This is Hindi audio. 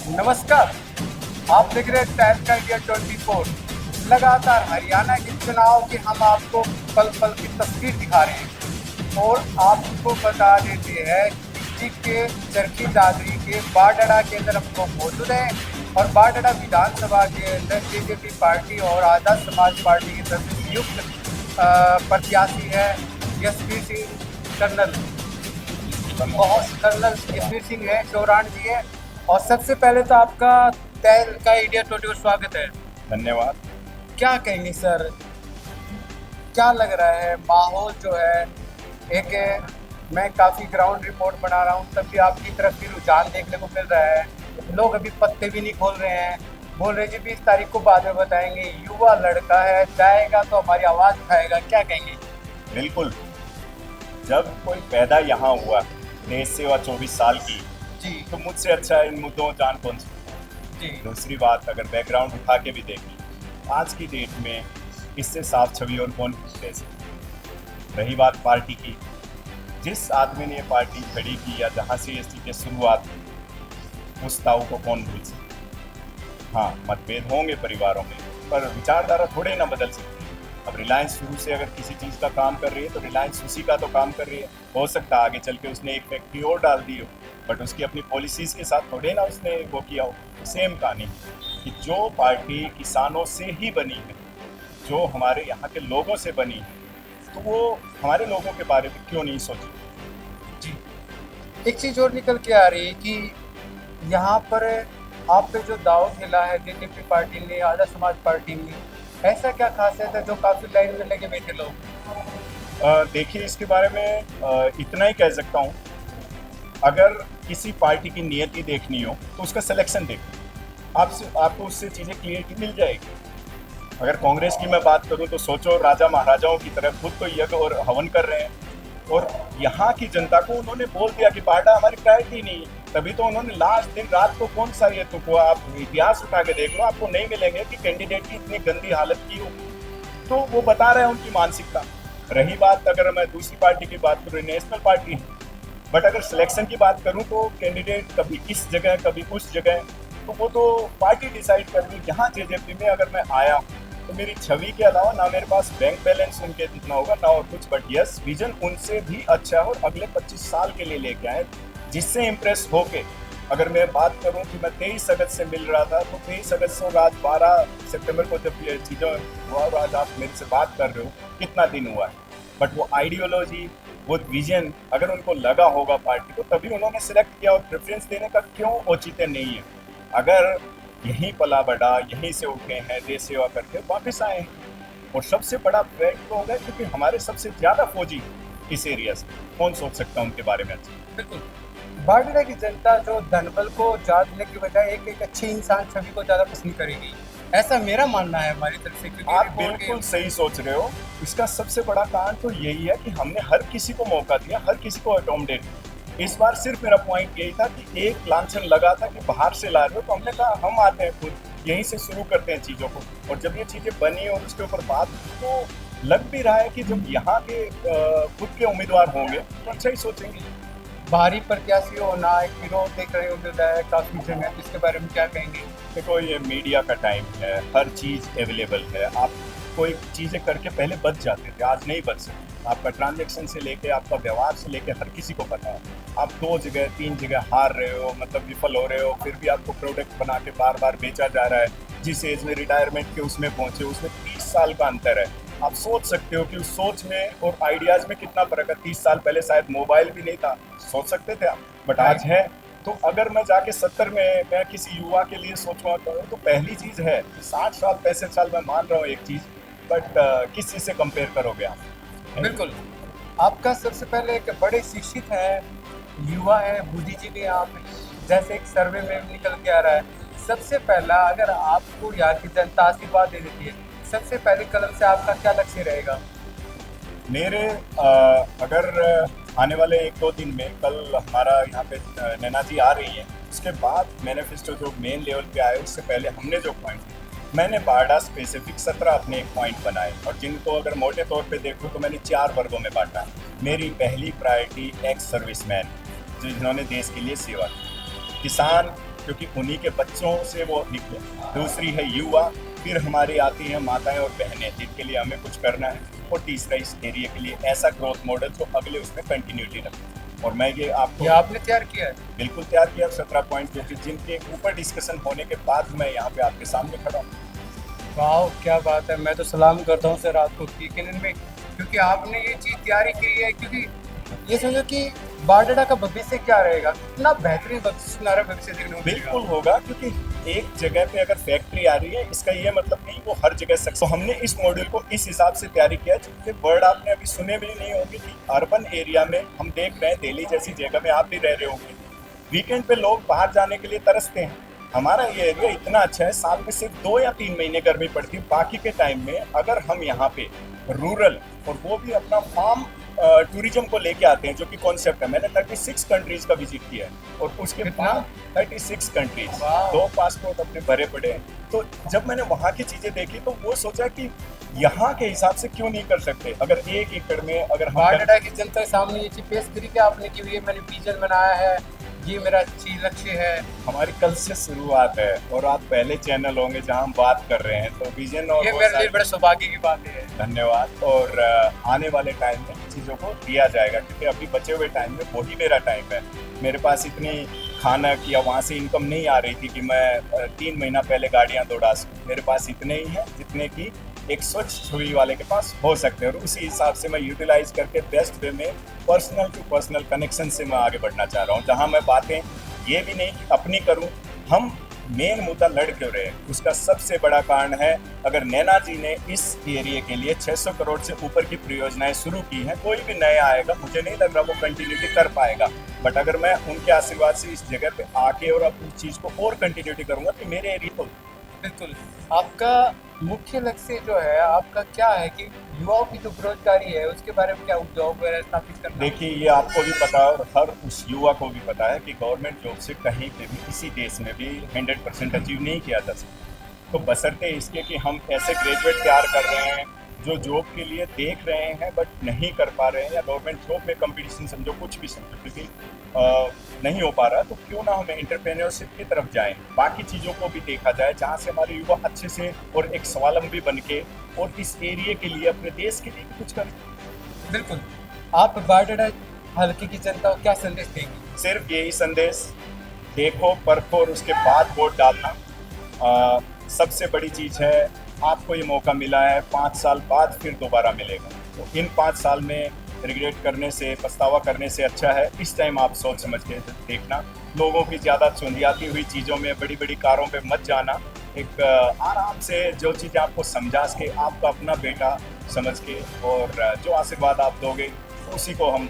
नमस्कार। आप देख रहे हैं टाइम्स का इंडिया 24। लगातार हरियाणा के चुनाव की हम आपको पल पल की तस्वीर दिखा रहे हैं और आपको बता देते हैं डिस्ट्रिक्ट के चरखी दादरी के बारडा के अंदर हम लोग मौजूद हैं और बारडा विधानसभा के अंदर बीजेपी पार्टी और आज़ाद समाज पार्टी की तरफ से संयुक्त प्रत्याशी है यशवीर सिंह कर्नल यशवीर सिंह है, चौरान जी है। और सबसे पहले तो आपका टाइम का इंडिया 24 स्वागत है। धन्यवाद। क्या कहेंगे सर, क्या लग रहा है माहौल जो है? एक मैं काफ़ी ग्राउंड रिपोर्ट बना रहा हूँ, तब भी आपकी तरफ भी रुझान देखने को मिल रहा है। लोग अभी पत्ते भी नहीं खोल रहे हैं, बोल रहे जी 20 तारीख को बाद में बताएंगे। युवा लड़का है, जाएगा तो हमारी आवाज़ उठाएगा, क्या कहेंगे? बिल्कुल, जब कोई पैदा यहाँ हुआ देश सेवा 24 साल की, जी तो मुझसे अच्छा इन मुद्दों जान कौन सी। जी दूसरी बात, अगर बैकग्राउंड उठा के भी देखें, आज की डेट में इससे साफ छवि और कौन दे सकता। रही बात पार्टी की, जिस आदमी ने ये पार्टी खड़ी की या जहाँ से इस चीज़ की शुरुआत हुई, उस ताऊ को कौन भूल सकता। हाँ, मतभेद होंगे परिवारों में, पर विचारधारा थोड़े ना बदल सकती। अब रिलायंस शुरू से अगर किसी चीज़ का काम कर रही है तो रिलायंस उसी का तो काम कर रही है। हो सकता है आगे चल के उसने एक फैक्ट्री और डाल दी हो, बट उसकी अपनी पॉलिसीज़ के साथ थोड़े ना उसने वो किया हो। सेम कहानी कि जो पार्टी किसानों से ही बनी है, जो हमारे यहाँ के लोगों से बनी है, तो वो हमारे लोगों के बारे में क्यों नहीं सोची। जी एक चीज़ और निकल के आ रही है कि यहाँ पर आप पे जो दाव खेला है बीजेपी पार्टी ने, आज़ाद समाज पार्टी ने, ऐसा क्या खासियत है जो काफ़ी लाइन में लगे बैठे लोग? देखिए, इसके बारे में इतना ही कह सकता हूँ, अगर किसी पार्टी की नियति देखनी हो तो उसका सिलेक्शन देखो, आपको उससे चीज़ें क्लियरिटी मिल जाएगी। अगर कांग्रेस की मैं बात करूं तो सोचो, राजा महाराजाओं की तरह खुद तो यज्ञ और हवन कर रहे हैं, और यहाँ की जनता को उन्होंने बोल दिया कि बारडा हमारी प्रायोरिटी नहीं है। तभी तो उन्होंने लास्ट दिन रात को कौन सा ये तो आप इतिहास उठा के देख लो, आपको नहीं मिलेंगे कि कैंडिडेट की इतनी गंदी हालत की हो। तो वो बता रहे हैं उनकी मानसिकता। रही बात, अगर मैं दूसरी पार्टी की बात करूँ, नेशनल पार्टी है, बट अगर सिलेक्शन की बात करूं तो कैंडिडेट कभी इस जगह कभी उस जगह, तो वो तो पार्टी डिसाइड कर रही। यहाँ जेजेपी में अगर मैं आया तो मेरी छवि के अलावा ना मेरे पास बैंक बैलेंस उनके जितना होगा ना और कुछ, बट यस विजन उनसे भी अच्छा है और अगले 25 साल के लिए लेके आए, जिससे इम्प्रेस होके। अगर मैं बात करूं कि मैं 23 अगस्त से मिल रहा था, तो 23 अगस्त से और आज 12 सितंबर को जब ये चीज़ें हुआ और आज आप मेरे से बात कर रहे हो, कितना दिन हुआ है। बट वो आइडियोलॉजी, वो विजन अगर उनको लगा होगा पार्टी को, तभी उन्होंने सिलेक्ट किया, और प्रेफरेंस देने का क्यों औचित्य नहीं है। अगर यहीं पला बढ़ा, यहीं से उठे हैं, देश सेवा करके वापस आए हैं। और सबसे बड़ा फैक्ट तो होगा क्योंकि हमारे सबसे ज़्यादा फौजी इस एरिया से, कौन सोच सकता है उनके बारे में अच्छा। बिल्कुल, बारडा की जनता जो धनबल को जानने की बजाय एक अच्छे इंसान छवि को ज़्यादा पसंद करेगी, ऐसा मेरा मानना है हमारी तरफ से। क्योंकि आप बिल्कुल सही सोच रहे हो। इसका सबसे बड़ा कारण तो यही है कि हमने हर किसी को मौका दिया, हर किसी को अकोमोडेट। इस बार सिर्फ मेरा पॉइंट यही था कि एक लांछन लगा था कि बाहर से ला रहे हो, तो हमने कहा हम आते हैं खुद, यहीं से शुरू करते हैं चीज़ों को। और जब ये चीज़ें बनी और उसके ऊपर बात, तो लग भी रहा है कि जब यहाँ के खुद के उम्मीदवार होंगे तो अच्छा ही सोचेंगे। बाहरी प्रत्याशी होना एक विरोध देख रहे हो मिल रहा है काफ़ी जगह, इसके बारे में क्या कहेंगे? देखो, ये मीडिया का टाइम है, हर चीज़ अवेलेबल है। आप कोई चीज़ें करके पहले बच जाते थे, आज नहीं बच सकते। आपका ट्रांजैक्शन से लेके, आपका व्यवहार से लेके हर किसी को पता है। आप 2 जगह 3 जगह हार रहे हो, मतलब विफल हो रहे हो, फिर भी आपको प्रोडक्ट बना के बार बार बेचा जा रहा है। जिस एज में रिटायरमेंट के उसमें पहुँचे, उसमें 30 साल का अंतर है। आप सोच सकते हो कि उस सोच में और आइडियाज़ में कितना फ़र्क है। 30 साल पहले शायद मोबाइल भी नहीं था, सोच सकते थे आप, बट आज है। तो अगर मैं जाके 70 में मैं किसी युवा के लिए सोचना करूँ, तो पहली चीज़ है 60 साल 65 साल मैं मान रहा हूँ एक चीज़, बट किस चीज़ से कंपेयर करोगे आप। बिल्कुल, आपका सबसे पहले एक बड़े शिक्षित हैं, युवा हैं, बुद्धिजीवी हैं आप, जैसे एक सर्वे में निकल के आ रहा है। सबसे पहला, अगर आपको यहाँ की जनता आशीर्वाद दे देती है, सबसे पहले कदम से आपका क्या लक्ष्य रहेगा? मेरे अगर आने वाले 1-2 दिन में, कल हमारा यहाँ पे नैना जी आ रही है, उसके बाद मैनिफेस्टो जो मेन लेवल पे आए, उससे पहले हमने जो पॉइंट, मैंने बारडा स्पेसिफिक 17 अपने पॉइंट बनाए, और जिनको अगर मोटे तौर पे देखूँ तो मैंने 4 वर्गों में बांटा। मेरी पहली प्रायोरिटी एक्स सर्विसमैन, जिन्होंने देश के लिए सेवा की, किसान, क्योंकि उन्हीं के बच्चों से वो निकले। दूसरी है युवा, फिर हमारी आती हैं माताएं और बहनें जिनके लिए हमें कुछ करना है, और तीसरा इस एरिया के लिए ऐसा ग्रोथ मॉडल जो अगले उसमें कंटिन्यूटी रखे। और मैं ये आपको ये आपने तैयार किया है? बिल्कुल तैयार किया 17 पॉइंट, जो कि जिनके ऊपर डिस्कशन होने के बाद मैं यहाँ पे आपके सामने खड़ा हूँ। वाह, क्या बात है। मैं तो सलाम करता हूँ सर आपको यकीनन में, क्योंकि आपने ये चीज़ तैयारी की है। क्योंकि ये समझो कि बारडेटा का भविष्य क्या रहेगा, कितना बेहतरीन सुनहरा भविष्य देखने को मिलेगा। बिल्कुल होगा, क्योंकि एक जगह पे अगर फैक्ट्री आ रही है, इसका ये मतलब नहीं वो हर जगह सक्सेस। तो हमने इस मॉड्यूल को इस हिसाब से तैयारी किया, जिसके वर्ड आपने अभी सुने भी नहीं होंगे कि अर्बन एरिया में हम देख रहे हैं, दिल्ली जैसी जगह में आप भी रह रहे होंगे, वीकेंड पे लोग बाहर जाने के लिए तरसते हैं। हमारा ये एरिया इतना अच्छा है, साल में सिर्फ 2 या 3 महीने गर्मी पड़ती है, बाकी के टाइम में अगर हम यहाँ पे रूरल और वो भी अपना फार्म टूरिज्म को लेके आते हैं, जो कि कॉन्सेप्ट है। मैंने 36 कंट्रीज का विजिट किया है, और उसके कितना? बाद 36 कंट्रीज, वाह। 2 पासपोर्ट अपने भरे पड़े हैं। तो जब मैंने वहाँ की चीजें देखी तो वो सोचा कि यहाँ के हिसाब से क्यों नहीं कर सकते। अगर 1 एकड़ में अगर हम बारडेटा की जनता के सामने ये चीज़ पेश करी कि आपने कि ये मैंने विजन बनाया है, ये मेरा चीज लक्ष्य है। हमारी कल से शुरुआत है, और आप पहले चैनल होंगे जहां हम बात कर रहे हैं, तो विजन और ये वो मेरे लिए सारी- बड़े सौभाग्य की बात है। धन्यवाद। और आने वाले टाइम में चीज़ों को दिया जाएगा, क्योंकि अभी बचे हुए टाइम में वही मेरा टाइम है। मेरे पास इतनी खाना की या वहाँ से इनकम नहीं आ रही थी कि मैं 3 महीना पहले गाड़ियाँ दौड़ा सकूँ। मेरे पास इतने ही हैं जितने कि एक स्वच्छ छवि वाले के पास हो सकते हैं, और उसी हिसाब से मैं यूटिलाइज करके बेस्ट वे में पर्सनल टू पर्सनल कनेक्शन से मैं आगे बढ़ना चाह रहा हूँ, जहाँ मैं बातें ये भी नहीं कि अपनी करूँ। हम मेन मुद्दा लड़ क्यों रहे हैं, उसका सबसे बड़ा कारण है, अगर नैना जी ने इस एरिया के लिए 600 करोड़ से ऊपर की परियोजनाएं शुरू की हैं, कोई भी नया आएगा मुझे नहीं लग रहा वो कंटिन्यूटी कर पाएगा। बट अगर मैं उनके आशीर्वाद से इस जगह पे आके और अपनी चीज़ को और कंटिन्यूटी करूँगा, तो मेरे एरिया को बिल्कुल। आपका मुख्य लक्ष्य जो है आपका क्या है कि युवाओं की जो बेरोजगारी है उसके बारे में क्या उद्योग वगैरह स्थापित करना? देखिए, ये आपको भी पता है और हर उस युवा को भी पता है कि गवर्नमेंट जॉब से कहीं पे भी किसी देश में भी 100% अचीव नहीं किया जा सकता। तो बशर्ते इसके कि हम ऐसे ग्रेजुएट तैयार कर रहे हैं जो जॉब के लिए देख रहे हैं बट नहीं कर पा रहे हैं, या गवर्नमेंट जॉब में कंपटीशन समझो, कुछ भी समझो, क्योंकि नहीं हो पा रहा, तो क्यों ना हम एंटरप्रेन्योरशिप की तरफ जाएं, बाकी चीज़ों को भी देखा जाए, जहाँ से हमारे युवा अच्छे से और एक स्वावलंबी बन के और इस एरिया के लिए, अपने देश के लिए भी कुछ करें। बिल्कुल। आप बारडेटा हल्के की जनता को क्या संदेश देंगे? सिर्फ यही संदेश, देखो, परखो और उसके बाद वोट डालना। सबसे बड़ी चीज़ है, आपको ये मौका मिला है, 5 साल बाद फिर दोबारा मिलेगा। तो इन 5 साल में रिग्रेट करने से, पछतावा करने से अच्छा है इस टाइम आप सोच समझ के देखना। लोगों की ज़्यादा चुंदियाती हुई चीज़ों में, बड़ी बड़ी कारों पे मत जाना। एक आराम से जो चीज़ आपको समझा के, आपका अपना बेटा समझ के, और जो आशीर्वाद आप दोगे उसी को हम